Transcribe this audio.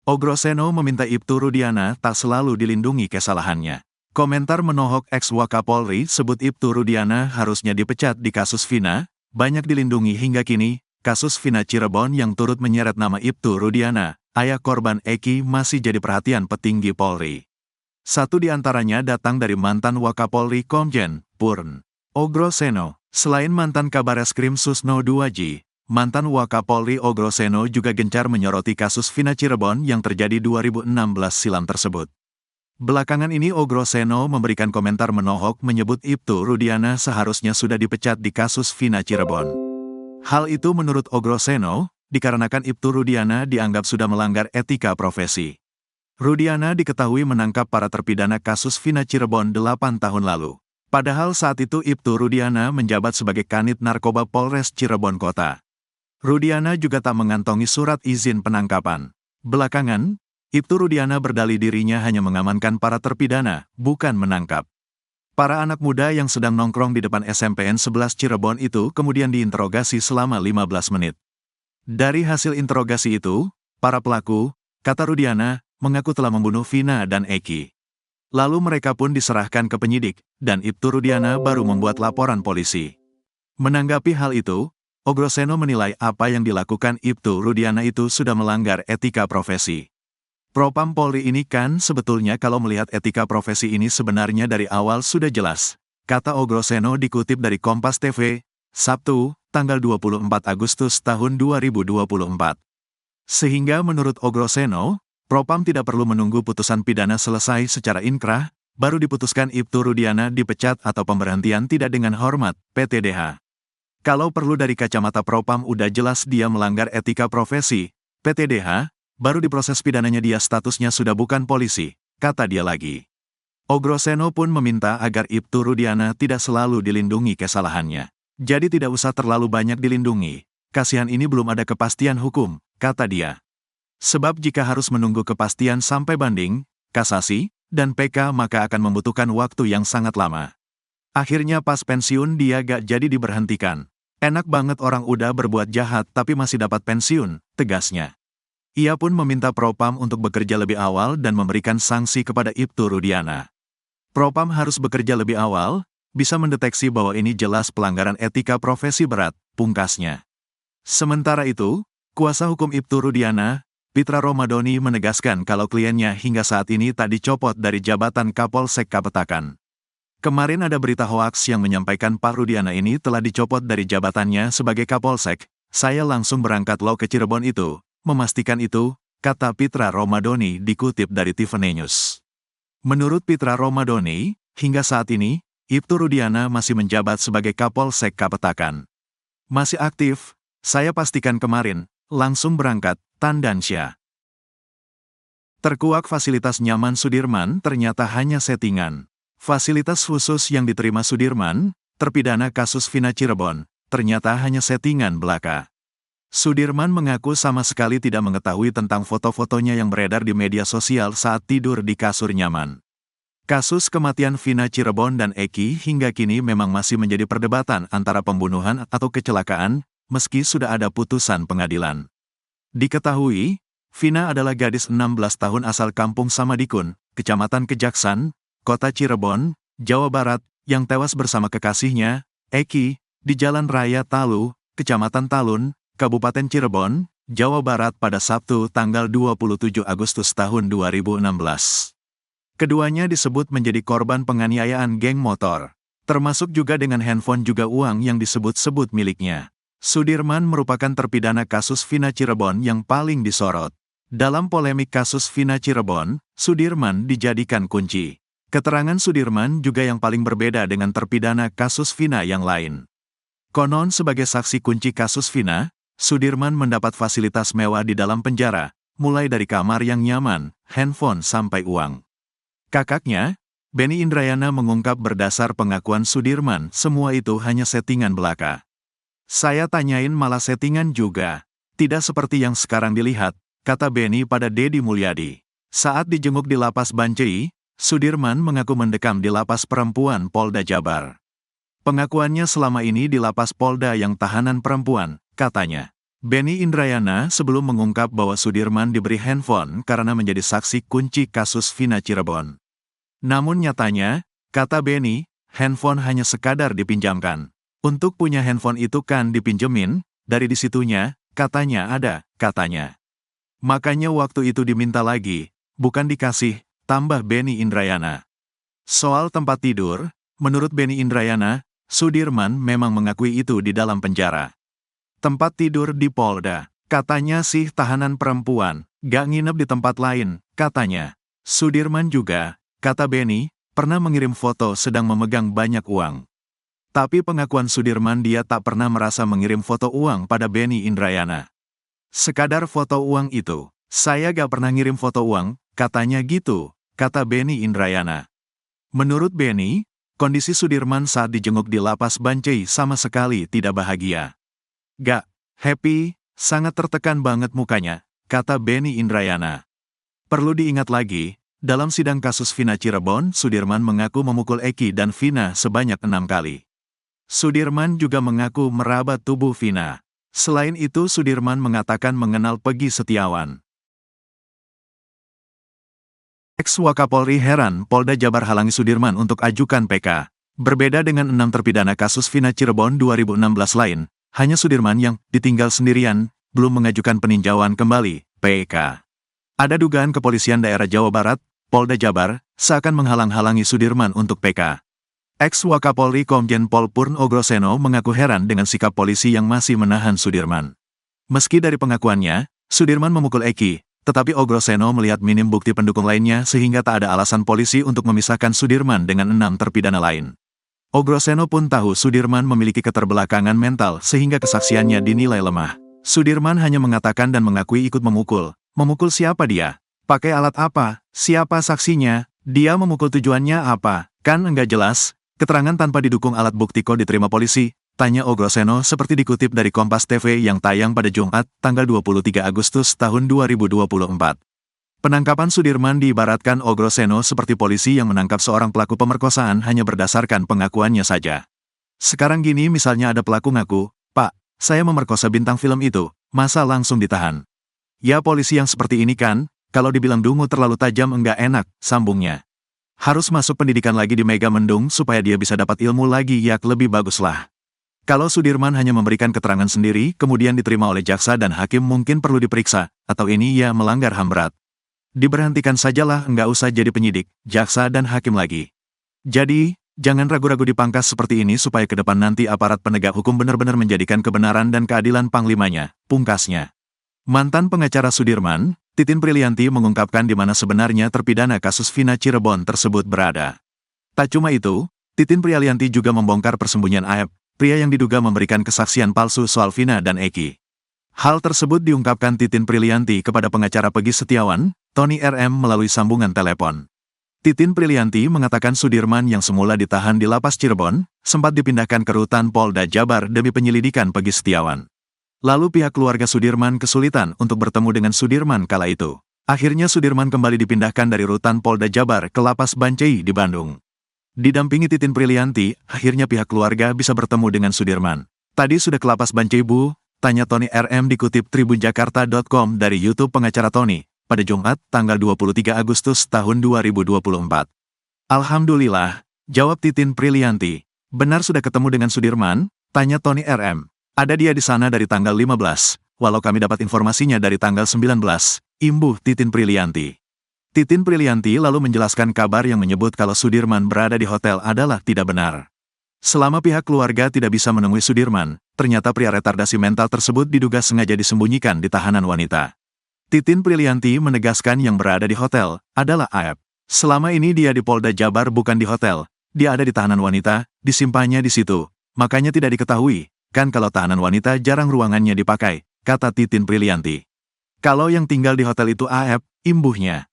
Ogroseno meminta Ibtu Rudiana tak selalu dilindungi kesalahannya. Komentar menohok ex-Wakapolri sebut Ibtu Rudiana harusnya dipecat di kasus Vina, banyak dilindungi hingga kini. Kasus Vina Cirebon yang turut menyeret nama Ibtu Rudiana, ayah korban Eki, masih jadi perhatian petinggi Polri. Satu di antaranya datang dari mantan Wakapolri Komjen Purn Ogroseno. Selain mantan Kabareskrim Susno Duaji, mantan Wakapolri Ogroseno juga gencar menyoroti kasus Vina Cirebon yang terjadi 2016 silam tersebut. Belakangan ini Ogroseno memberikan komentar menohok menyebut Ibtu Rudiana seharusnya sudah dipecat di kasus Vina Cirebon. Hal itu menurut Ogroseno, dikarenakan Ibtu Rudiana dianggap sudah melanggar etika profesi. Rudiana diketahui menangkap para terpidana kasus Vina Cirebon 8 tahun lalu. Padahal saat itu Ibtu Rudiana menjabat sebagai Kanit Narkoba Polres Cirebon Kota. Rudiana juga tak mengantongi surat izin penangkapan. Belakangan, Ibtu Rudiana berdalih dirinya hanya mengamankan para terpidana, bukan menangkap. Para anak muda yang sedang nongkrong di depan SMPN 11 Cirebon itu kemudian diinterogasi selama 15 menit. Dari hasil interogasi itu, para pelaku, kata Rudiana, mengaku telah membunuh Vina dan Eki. Lalu mereka pun diserahkan ke penyidik, dan Ibtu Rudiana baru membuat laporan polisi. Menanggapi hal itu, Ogroseno menilai apa yang dilakukan Ibtu Rudiana itu sudah melanggar etika profesi. Propam Polri ini kan sebetulnya kalau melihat etika profesi ini sebenarnya dari awal sudah jelas, kata Ogroseno dikutip dari Kompas TV, Sabtu, tanggal 24 Agustus tahun 2024. Sehingga menurut Ogroseno, Propam tidak perlu menunggu putusan pidana selesai secara inkrah, baru diputuskan Ibtu Rudiana dipecat atau pemberhentian tidak dengan hormat, PTDH. Kalau perlu dari kacamata Propam udah jelas dia melanggar etika profesi, PTDH, baru diproses pidananya dia statusnya sudah bukan polisi, kata dia lagi. Ogroseno pun meminta agar Ibtu Rudiana tidak selalu dilindungi kesalahannya. Jadi tidak usah terlalu banyak dilindungi, kasihan ini belum ada kepastian hukum, kata dia. Sebab jika harus menunggu kepastian sampai banding, kasasi, dan PK maka akan membutuhkan waktu yang sangat lama. Akhirnya pas pensiun dia gak jadi diberhentikan. Enak banget orang udah berbuat jahat tapi masih dapat pensiun, tegasnya. Ia pun meminta Propam untuk bekerja lebih awal dan memberikan sanksi kepada Ibtu Rudiana. Propam harus bekerja lebih awal, bisa mendeteksi bahwa ini jelas pelanggaran etika profesi berat, pungkasnya. Sementara itu, kuasa hukum Ibtu Rudiana, Pitra Romadoni menegaskan kalau kliennya hingga saat ini tak dicopot dari jabatan Kapolsek Kapetakan. Kemarin ada berita hoaks yang menyampaikan Pak Rudiana ini telah dicopot dari jabatannya sebagai Kapolsek. Saya langsung berangkat lo ke Cirebon itu, memastikan itu, kata Pitra Romadoni dikutip dari Tiffany News. Menurut Pitra Romadoni, hingga saat ini, Ibtu Rudiana masih menjabat sebagai Kapolsek Kapetakan. Masih aktif, saya pastikan kemarin, langsung berangkat, Tandansya. Terkuak fasilitas nyaman Sudirman ternyata hanya settingan. Fasilitas khusus yang diterima Sudirman, terpidana kasus Vina Cirebon, ternyata hanya settingan belaka. Sudirman mengaku sama sekali tidak mengetahui tentang foto-fotonya yang beredar di media sosial saat tidur di kasur nyaman. Kasus kematian Vina Cirebon dan Eki hingga kini memang masih menjadi perdebatan antara pembunuhan atau kecelakaan, meski sudah ada putusan pengadilan. Diketahui, Vina adalah gadis 16 tahun asal Kampung Samadikun, Kecamatan Kejaksan, Kota Cirebon, Jawa Barat, yang tewas bersama kekasihnya, Eki, di Jalan Raya Talu, Kecamatan Talun, Kabupaten Cirebon, Jawa Barat pada Sabtu tanggal 27 Agustus tahun 2016. Keduanya disebut menjadi korban penganiayaan geng motor, termasuk juga dengan handphone juga uang yang disebut-sebut miliknya. Sudirman merupakan terpidana kasus Vina Cirebon yang paling disorot. Dalam polemik kasus Vina Cirebon, Sudirman dijadikan kunci. Keterangan Sudirman juga yang paling berbeda dengan terpidana kasus Vina yang lain. Konon sebagai saksi kunci kasus Vina, Sudirman mendapat fasilitas mewah di dalam penjara, mulai dari kamar yang nyaman, handphone sampai uang. Kakaknya, Benny Indrayana mengungkap berdasar pengakuan Sudirman, semua itu hanya settingan belaka. Saya tanyain malah settingan juga. Tidak seperti yang sekarang dilihat, kata Benny pada Dedi Mulyadi. Saat dijenguk di Lapas Bancai, Sudirman mengaku mendekam di Lapas Perempuan Polda Jabar. Pengakuannya selama ini di Lapas Polda yang tahanan perempuan, katanya. Benny Indrayana sebelum mengungkap bahwa Sudirman diberi handphone karena menjadi saksi kunci kasus Vina Cirebon. Namun nyatanya, kata Benny, handphone hanya sekadar dipinjamkan. Untuk punya handphone itu kan dipinjemin, dari disitunya, katanya ada, katanya. Makanya waktu itu diminta lagi, bukan dikasih, tambah Benny Indrayana. Soal tempat tidur, menurut Benny Indrayana, Sudirman memang mengakui itu di dalam penjara. Tempat tidur di Polda, katanya sih tahanan perempuan, gak nginep di tempat lain, katanya. Sudirman juga, kata Benny, pernah mengirim foto sedang memegang banyak uang. Tapi pengakuan Sudirman dia tak pernah merasa mengirim foto uang pada Benny Indrayana. Sekadar foto uang itu, saya gak pernah ngirim foto uang, katanya gitu, kata Benny Indrayana. Menurut Benny, kondisi Sudirman saat dijenguk di lapas Bancai sama sekali tidak bahagia. Gak happy, sangat tertekan banget mukanya, kata Benny Indrayana. Perlu diingat lagi, dalam sidang kasus Vina Cirebon, Sudirman mengaku memukul Eki dan Vina sebanyak 6 kali. Sudirman juga mengaku meraba tubuh Vina. Selain itu Sudirman mengatakan mengenal Peggy Setiawan. Ex-Wakapolri heran Polda Jabar halangi Sudirman untuk ajukan PK. Berbeda dengan 6 terpidana kasus Vina Cirebon 2016 lain, hanya Sudirman yang ditinggal sendirian, belum mengajukan peninjauan kembali, PK. Ada dugaan kepolisian daerah Jawa Barat, Polda Jabar, seakan menghalang-halangi Sudirman untuk PK. Ex-Wakapolri Komjen Pol Purno Groseno mengaku heran dengan sikap polisi yang masih menahan Sudirman. Meski dari pengakuannya, Sudirman memukul Eki, tetapi Groseno melihat minim bukti pendukung lainnya sehingga tak ada alasan polisi untuk memisahkan Sudirman dengan 6 terpidana lain. Groseno pun tahu Sudirman memiliki keterbelakangan mental sehingga kesaksiannya dinilai lemah. Sudirman hanya mengatakan dan mengakui ikut memukul. Memukul siapa dia? Pakai alat apa? Siapa saksinya? Dia memukul tujuannya apa? Kan enggak jelas. Keterangan tanpa didukung alat bukti kok diterima polisi? Tanya Groseno seperti dikutip dari Kompas TV yang tayang pada Jumat, tanggal 23 Agustus tahun 2024. Penangkapan Sudirman diibaratkan Groseno seperti polisi yang menangkap seorang pelaku pemerkosaan hanya berdasarkan pengakuannya saja. Sekarang gini misalnya ada pelaku ngaku, "Pak, saya memerkosa bintang film itu," masa langsung ditahan? Ya polisi yang seperti ini kan, kalau dibilang dungu terlalu tajam enggak enak, sambungnya. Harus masuk pendidikan lagi di Mega Mendung supaya dia bisa dapat ilmu lagi yak lebih baguslah. Kalau Sudirman hanya memberikan keterangan sendiri, kemudian diterima oleh jaksa dan hakim mungkin perlu diperiksa, atau ini ia melanggar HAM berat. Diberhentikan sajalah enggak usah jadi penyidik, jaksa dan hakim lagi. Jadi, jangan ragu-ragu dipangkas seperti ini supaya ke depan nanti aparat penegak hukum benar-benar menjadikan kebenaran dan keadilan panglimanya, pungkasnya. Mantan pengacara Sudirman, Titin Prilianti mengungkapkan di mana sebenarnya terpidana kasus Vina Cirebon tersebut berada. Tak cuma itu, Titin Prilianti juga membongkar persembunyian Aep, pria yang diduga memberikan kesaksian palsu soal Vina dan Eki. Hal tersebut diungkapkan Titin Prilianti kepada pengacara Peggy Setiawan, Tony RM melalui sambungan telepon. Titin Prilianti mengatakan Sudirman yang semula ditahan di lapas Cirebon, sempat dipindahkan ke rutan Polda Jabar demi penyelidikan Peggy Setiawan. Lalu pihak keluarga Sudirman kesulitan untuk bertemu dengan Sudirman kala itu. Akhirnya Sudirman kembali dipindahkan dari rutan Polda Jabar ke lapas Bancai di Bandung. Didampingi Titin Prilianti, akhirnya pihak keluarga bisa bertemu dengan Sudirman. Tadi sudah ke lapas Bancai Bu? Tanya Tony RM dikutip tribunjakarta.com dari YouTube pengacara Tony, pada Jumat, tanggal 23 Agustus tahun 2024. Alhamdulillah, jawab Titin Prilianti. Benar sudah ketemu dengan Sudirman? Tanya Tony RM. Ada dia di sana dari tanggal 15, walau kami dapat informasinya dari tanggal 19, imbuh Titin Prilianti. Titin Prilianti lalu menjelaskan kabar yang menyebut kalau Sudirman berada di hotel adalah tidak benar. Selama pihak keluarga tidak bisa menemui Sudirman, ternyata pria retardasi mental tersebut diduga sengaja disembunyikan di tahanan wanita. Titin Prilianti menegaskan yang berada di hotel adalah Aep. Selama ini dia di Polda Jabar bukan di hotel, dia ada di tahanan wanita, disimpannya di situ. Makanya tidak diketahui, kan kalau tahanan wanita jarang ruangannya dipakai, kata Titin Prilianti. Kalau yang tinggal di hotel itu Aep, imbuhnya.